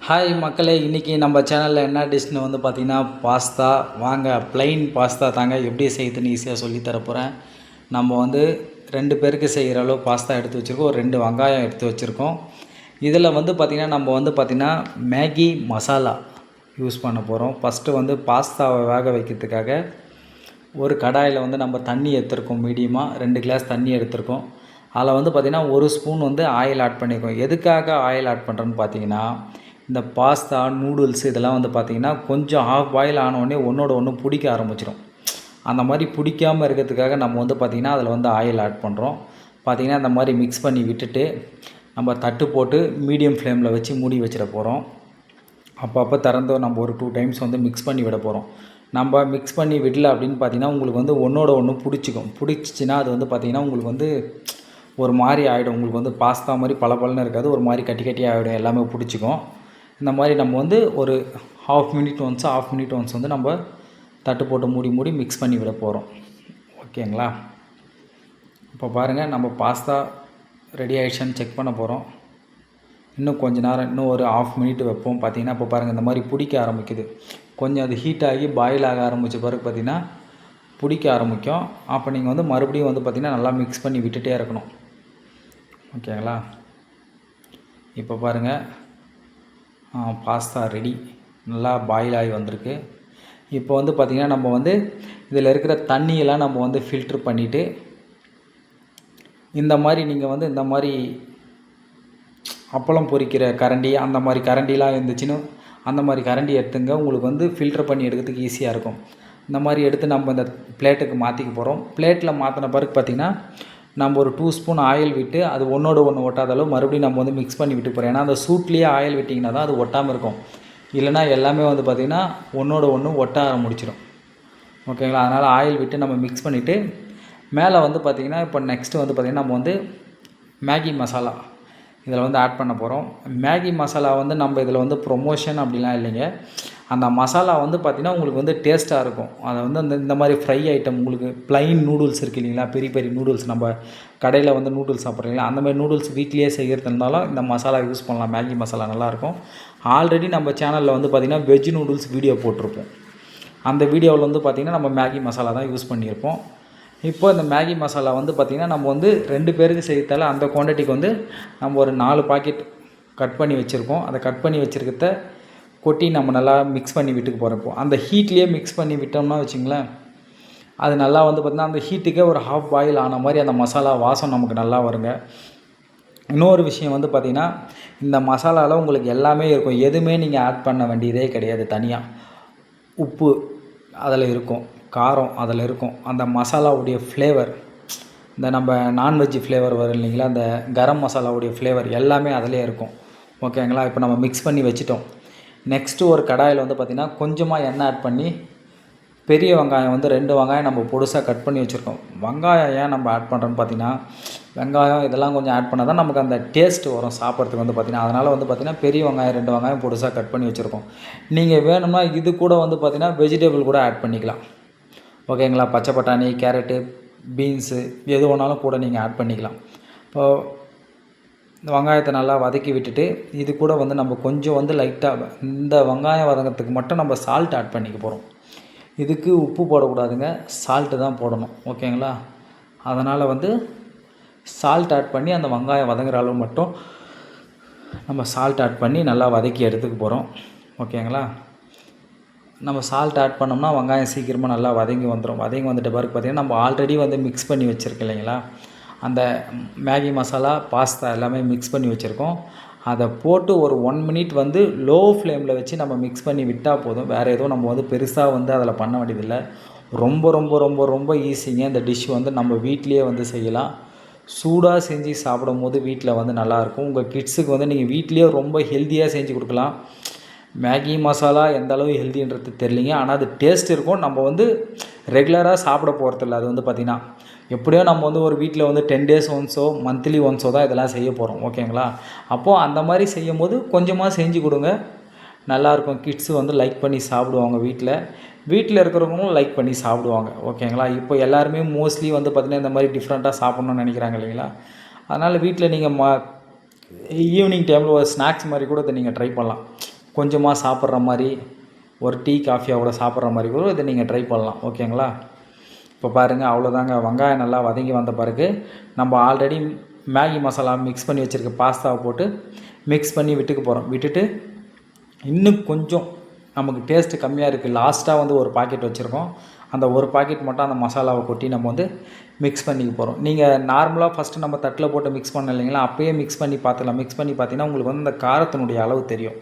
Hi மக்களே, இன்றைக்கி நம்ம சேனலில் என்ன டிஷ்னு வந்து பார்த்திங்கன்னா பாஸ்தா. வாங்க ப்ளைன் பாஸ்தா தாங்க எப்படி செய்யுதுன்னு ஈஸியாக சொல்லி தரப்போகிறேன். நம்ம வந்து 2 பேருக்கு செய்கிற அளவு பாஸ்தா எடுத்து வச்சுருக்கோம். ஒரு 2 வெங்காயம் எடுத்து வச்சுருக்கோம். இதில் வந்து பார்த்திங்கன்னா நம்ம வந்து பார்த்திங்கன்னா மேகி மசாலா யூஸ் பண்ண போகிறோம். ஃபஸ்ட்டு வந்து பாஸ்தாவை வேக வைக்கிறதுக்காக ஒரு கடாயில் வந்து நம்ம தண்ணி எடுத்துருக்கோம். மீடியமாக 2 கிளாஸ் தண்ணி எடுத்துருக்கோம். அதில் வந்து பார்த்திங்கன்னா 1 ஸ்பூன் வந்து ஆயில் ஆட் பண்ணியிருக்கோம். எதுக்காக ஆயில் ஆட் பண்ணுறோன்னு பார்த்தீங்கன்னா, இந்த பாஸ்தா நூடுல்ஸ் இதெல்லாம் வந்து பார்த்திங்கன்னா கொஞ்சம் ஆஃப் பாயில் ஆனவுடனே ஒன்றோட ஒன்று பிடிக்க ஆரம்பிச்சிடும். அந்த மாதிரி பிடிக்காமல் இருக்கிறதுக்காக நம்ம வந்து பார்த்திங்கன்னா அதில் வந்து ஆயில் ஆட் பண்ணுறோம். பார்த்திங்கன்னா இந்த மாதிரி மிக்ஸ் பண்ணி விட்டுட்டு நம்ம தட்டு போட்டு மீடியம் ஃப்ளேமில் வச்சு மூடி வச்சிட போகிறோம். அப்பப்போ திறந்து நம்ம ஒரு 2 டைம்ஸ் வந்து மிக்ஸ் பண்ணி விட போகிறோம். நம்ம மிக்ஸ் பண்ணி விடல அப்படின்னு பார்த்திங்கன்னா உங்களுக்கு வந்து ஒன்றோட ஒன்று பிடிச்சிச்சின்னா அது வந்து பார்த்திங்கன்னா உங்களுக்கு வந்து ஒரு மாதிரி ஆகிடும். உங்களுக்கு வந்து பாஸ்தா மாதிரி பளபளன்னு இருக்காது, ஒரு மாதிரி கட்டி கட்டியாக ஆகிடும், எல்லாமே பிடிச்சிக்கும். இந்த மாதிரி நம்ம வந்து ஒரு ஹாஃப் மினிட் ஒன்ஸ் வந்து நம்ம தட்டு போட்டு மூடி மிக்ஸ் பண்ணி விட போகிறோம். ஓகேங்களா? இப்போ பாருங்கள், நம்ம பாஸ்தா ரெடி ஆகிடுச்சான்னு செக் பண்ண போகிறோம். இன்னும் கொஞ்சம் நேரம், இன்னும் ஒரு ஹாஃப் மினிட் வைப்போம். பார்த்திங்கன்னா இப்போ பாருங்கள் இந்த மாதிரி பிடிக்க ஆரம்பிக்குது. கொஞ்சம் அது ஹீட் ஆகி பாயில் ஆக ஆரம்பித்த பிறகு பார்த்திங்கன்னா பிடிக்க ஆரம்பிக்கும். அப்போ நீங்கள் வந்து மறுபடியும் வந்து பார்த்திங்கன்னா நல்லா மிக்ஸ் பண்ணி விட்டுட்டே இருக்கணும். ஓகேங்களா? இப்போ பாருங்கள், பாஸ்தா ரெடி, நல்லா பாயில் ஆகி வந்திருக்கு. இப்போ வந்து பார்த்திங்கன்னா நம்ம வந்து இதில் இருக்கிற தண்ணியெல்லாம் நம்ம வந்து ஃபில்ட்ரு பண்ணிவிட்டு இந்த மாதிரி நீங்கள் வந்து இந்த மாதிரி அப்பளம் பொரிக்கிற கரண்டி, அந்த மாதிரி கரண்டிலாம் இருந்துச்சுன்னு அந்த மாதிரி கரண்டி எடுத்துங்க. உங்களுக்கு வந்து ஃபில்ட்ரு பண்ணி எடுக்கிறதுக்கு ஈஸியாக இருக்கும். இந்த மாதிரி எடுத்து நம்ம இந்த பிளேட்டுக்கு மாற்றிக்க போகிறோம். பிளேட்டில் மாற்றின பிறகு பார்த்திங்கன்னா நம்ம ஒரு 2 ஸ்பூன் ஆயில் விட்டு அது ஒன்றோட ஒன்று ஒட்டாத அளவு மறுபடியும் நம்ம வந்து மிக்ஸ் பண்ணி விட்டு போகிறோம். ஏன்னா அந்த சூட்லேயே ஆயில் விட்டிங்கன்னா தான் அது ஒட்டாமல் இருக்கும். இல்லைனா எல்லாமே வந்து பார்த்திங்கன்னா ஒன்றோட ஒன்று ஒட்ட ஆரம்பிச்சிடும். ஓகேங்களா? அதனால் ஆயில் விட்டு நம்ம மிக்ஸ் பண்ணிவிட்டு மேலே வந்து பார்த்திங்கன்னா இப்போ நெக்ஸ்ட்டு வந்து பார்த்திங்கன்னா நம்ம வந்து மேகி மசாலா இதில் வந்து ஆட் பண்ண போகிறோம். மேகி மசாலா வந்து நம்ம இதில் வந்து ப்ரொமோஷன் அப்படிலாம் இல்லைங்க. அந்த மசாலா வந்து பார்த்திங்கன்னா உங்களுக்கு வந்து டேஸ்ட்டாக இருக்கும். அதை வந்து இந்த மாதிரி ஃப்ரை ஐட்டம், உங்களுக்கு ப்ளைன் நூடுல்ஸ் இருக்குது இல்லைங்களா, பெரிய பெரிய நூடுல்ஸ் நம்ம கடையில் வந்து நூடுல்ஸ் சாப்பிட்றீங்களா, அந்த மாதிரி நூடுல்ஸ் வீட்லேயே செய்கிறது இருந்தாலும் இந்த மசாலா யூஸ் பண்ணலாம். மேகி மசாலா நல்லாயிருக்கும். ஆல்ரெடி நம்ம சேனலில் வந்து பார்த்திங்கன்னா வெஜ் நூடுல்ஸ் வீடியோ போட்டிருப்போம். அந்த வீடியோவில் வந்து பார்த்திங்கன்னா நம்ம மேகி மசாலா தான் யூஸ் பண்ணியிருப்போம். இப்போ இந்த மேகி மசாலா வந்து பார்த்திங்கன்னா நம்ம வந்து 2 பேருக்கு செய்யறதால அந்த குவான்டிட்டிக்கு வந்து நம்ம ஒரு 4 பாக்கெட் கட் பண்ணி வச்சுருக்கோம். அதை கட் பண்ணி வச்சுருக்கிறத கொட்டி நம்ம நல்லா மிக்ஸ் பண்ணி விட்டுக்கு போகிறப்போ அந்த ஹீட்லேயே மிக்ஸ் பண்ணி விட்டோம்னா வச்சுங்களேன், அது நல்லா வந்து பார்த்திங்கன்னா அந்த ஹீட்டுக்கே ஒரு ஹாஃப் பாயில் ஆன மாதிரி அந்த மசாலா வாசம் நமக்கு நல்லா வருங்க. இன்னொரு விஷயம் வந்து பார்த்திங்கன்னா இந்த மசாலாவில் உங்களுக்கு எல்லாமே இருக்கும். எதுவுமே நீங்கள் ஆட் பண்ண வேண்டியதே கிடையாது. தனியாக உப்பு அதில் இருக்கும், காரம் அதில் இருக்கும், அந்த மசாலாவுடைய ஃப்ளேவர், இந்த நம்ம நான்வெஜ் ஃப்ளேவர் வரும் இல்லைங்களா, அந்த கரம் மசாலாவுடைய ஃப்ளேவர் எல்லாமே அதிலே இருக்கும். ஓகேங்களா? இப்போ நம்ம மிக்ஸ் பண்ணி வச்சுட்டோம். நெக்ஸ்ட்டு ஒரு கடாயில் வந்து பார்த்திங்கன்னா கொஞ்சமாக எண்ணெய் ஆட் பண்ணி பெரிய வெங்காயம் வந்து 2 வெங்காயம் நம்ம பொடுசாக கட் பண்ணி வச்சுருக்கோம். வெங்காயம் ஏன் நம்ம ஆட் பண்ணுறோன்னு பார்த்திங்கன்னா, வெங்காயம் இதெல்லாம் கொஞ்சம் ஆட் பண்ணால் தான் நமக்கு அந்த டேஸ்ட் வரும் சாப்பிட்றதுக்கு வந்து பார்த்திங்கன்னா. அதனால் வந்து பார்த்திங்கன்னா பெரிய வெங்காயம் 2 வெங்காயம் பொடுசாக கட் பண்ணி வச்சுருக்கோம். நீங்கள் வேணும்னா இது கூட வந்து பார்த்திங்கன்னா வெஜிடபிள் கூட ஆட் பண்ணிக்கலாம். ஓகேங்களா? பச்சை பட்டாணி, கேரட்டு, பீன்ஸு எது வேணாலும் கூட நீங்கள் ஆட் பண்ணிக்கலாம். இப்போது இந்த வெங்காயத்தை நல்லா வதக்கி விட்டுட்டு இது கூட வந்து நம்ம கொஞ்சம் வந்து லைட்டாக இந்த வெங்காயம் வதங்கிறதுக்கு மட்டும் நம்ம சால்ட் ஆட் பண்ணிக்க போகிறோம். இதுக்கு உப்பு போடக்கூடாதுங்க, சால்ட்டு தான் போடணும். ஓகேங்களா? அதனால் வந்து சால்ட் ஆட் பண்ணி அந்த வெங்காயம் வதங்குற அளவு மட்டும் நம்ம சால்ட் ஆட் பண்ணி நல்லா வதக்கி எடுத்துக்க போகிறோம். ஓகேங்களா? நம்ம சால்ட் ஆட் பண்ணோம்னா வெங்காயம் சீக்கிரமாக நல்லா வதங்கி வந்துடும். வதங்கி வந்துட்ட பிறகு பார்த்திங்கன்னா நம்ம ஆல்ரெடி வந்து மிக்ஸ் பண்ணி வச்சுருக்கோம் இல்லைங்களா, அந்த மேகி மசாலா பாஸ்தா எல்லாமே மிக்ஸ் பண்ணி வச்சுருக்கோம். அதை போட்டு ஒரு 1 மினிட் வந்து லோ ஃப்ளேமில் வச்சு நம்ம மிக்ஸ் பண்ணி விட்டால் போதும். வேறு எதுவும் நம்ம வந்து பெருசாக வந்து அதில் பண்ண வேண்டியதில்லை. ரொம்ப ரொம்ப ரொம்ப ரொம்ப ஈஸிங்க. இந்த டிஷ் வந்து நம்ம வீட்லேயே வந்து செய்யலாம். சூடாக செஞ்சு சாப்பிடும் போது வீட்டில் வந்து நல்லாயிருக்கும். உங்கள் கிட்ஸுக்கு வந்து நீங்கள் வீட்லேயே ரொம்ப ஹெல்த்தியாக செஞ்சு கொடுக்கலாம். மேகி மசாலா எந்த அளவு ஹெல்த்தின்றது தெரியலிங்க, ஆனால் அது டேஸ்ட் இருக்கும். நம்ம வந்து ரெகுலராக சாப்பிட போகிறதில்ல. அது வந்து பார்த்திங்கன்னா எப்படியோ நம்ம வந்து ஒரு வீட்டில் வந்து 10 டேஸ் ஒன்ஸோ மந்த்லி ஒன்ஸோ தான் இதெல்லாம் செய்ய போகிறோம். ஓகேங்களா? அப்போது அந்த மாதிரி செய்யும் போது கொஞ்சமாக செஞ்சு கொடுங்க, நல்லாயிருக்கும். கிட்ஸு வந்து லைக் பண்ணி சாப்பிடுவாங்க. வீட்டில் இருக்கிறவங்களும் லைக் பண்ணி சாப்பிடுவாங்க. ஓகேங்களா? இப்போ எல்லாருமே மோஸ்ட்லி வந்து பார்த்திங்கன்னா இந்த மாதிரி டிஃப்ரெண்ட்டாக சாப்பிட்ணுன்னு நினைக்கிறாங்க இல்லைங்களா, அதனால் வீட்டில் நீங்கள் ஈவினிங் டைமில் ஒரு ஸ்நாக்ஸ் மாதிரி கூட இதை நீங்கள் ட்ரை பண்ணலாம். கொஞ்சமாக சாப்பிட்ற மாதிரி, ஒரு டீ காஃபியாக கூட சாப்பிட்ற மாதிரி கூட இதை நீங்கள் ட்ரை பண்ணலாம். ஓகேங்களா? இப்போ பாருங்கள், அவ்வளோதாங்க. வெங்காயம் நல்லா வதங்கி வந்த பிறகு நம்ம ஆல்ரெடி மேகி மசாலா மிக்ஸ் பண்ணி வச்சுருக்க பாஸ்தாவை போட்டு மிக்ஸ் பண்ணி விட்டுக்க போகிறோம். விட்டுட்டு இன்னும் கொஞ்சம் நமக்கு டேஸ்ட்டு கம்மியாக இருக்குது, லாஸ்ட்டாக வந்து ஒரு பாக்கெட் வச்சுருக்கோம். அந்த ஒரு பாக்கெட் மட்டும் அந்த மசாலாவை கொட்டி நம்ம வந்து மிக்ஸ் பண்ணிக்க போகிறோம். நீங்கள் நார்மலாக ஃபஸ்ட்டு நம்ம தட்டில் போட்டு மிக்ஸ் பண்ண இல்லைங்களா, அப்போயே மிக்ஸ் பண்ணி பார்த்துக்கலாம். மிக்ஸ் பண்ணி பார்த்தீங்கன்னா உங்களுக்கு வந்து இந்த காரத்தினுடைய அளவு தெரியும்.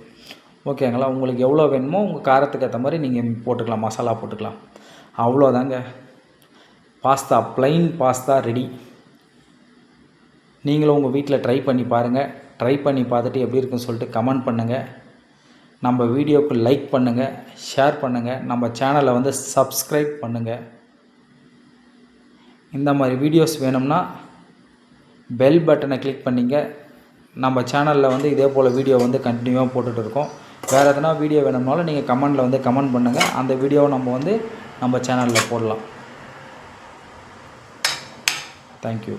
ஓகேங்களா? உங்களுக்கு எவ்வளோ வேணுமோ உங்கள் காரத்துக்கு ஏற்ற மாதிரி நீங்கள் போட்டுக்கலாம், மசாலா போட்டுக்கலாம். அவ்வளோதாங்க, பாஸ்தா, ப்ளைன் பாஸ்தா ரெடி. நீங்களும் உங்கள் வீட்டில் ட்ரை பண்ணி பாருங்கள். ட்ரை பண்ணி பார்த்துட்டு எப்படி இருக்குன்னு சொல்லிட்டு கமெண்ட் பண்ணுங்கள். நம்ம வீடியோவுக்கு லைக் பண்ணுங்கள், ஷேர் பண்ணுங்கள், நம்ம சேனலை வந்து சப்ஸ்கிரைப் பண்ணுங்கள். இந்த மாதிரி வீடியோஸ் வேணும்னா பெல் பட்டனை கிளிக் பண்ணிங்க. நம்ம சேனலில் வந்து இதே போல் வீடியோ வந்து கண்டினியூவாக போட்டுட்டு இருக்கோம். வேறு எதனா வீடியோ வேணும்னாலும் நீங்கள் கமெண்டில் வந்து கமெண்ட் பண்ணுங்கள். அந்த வீடியோவை நம்ம வந்து நம்ம சேனலில் போடலாம். தேங்க்யூ.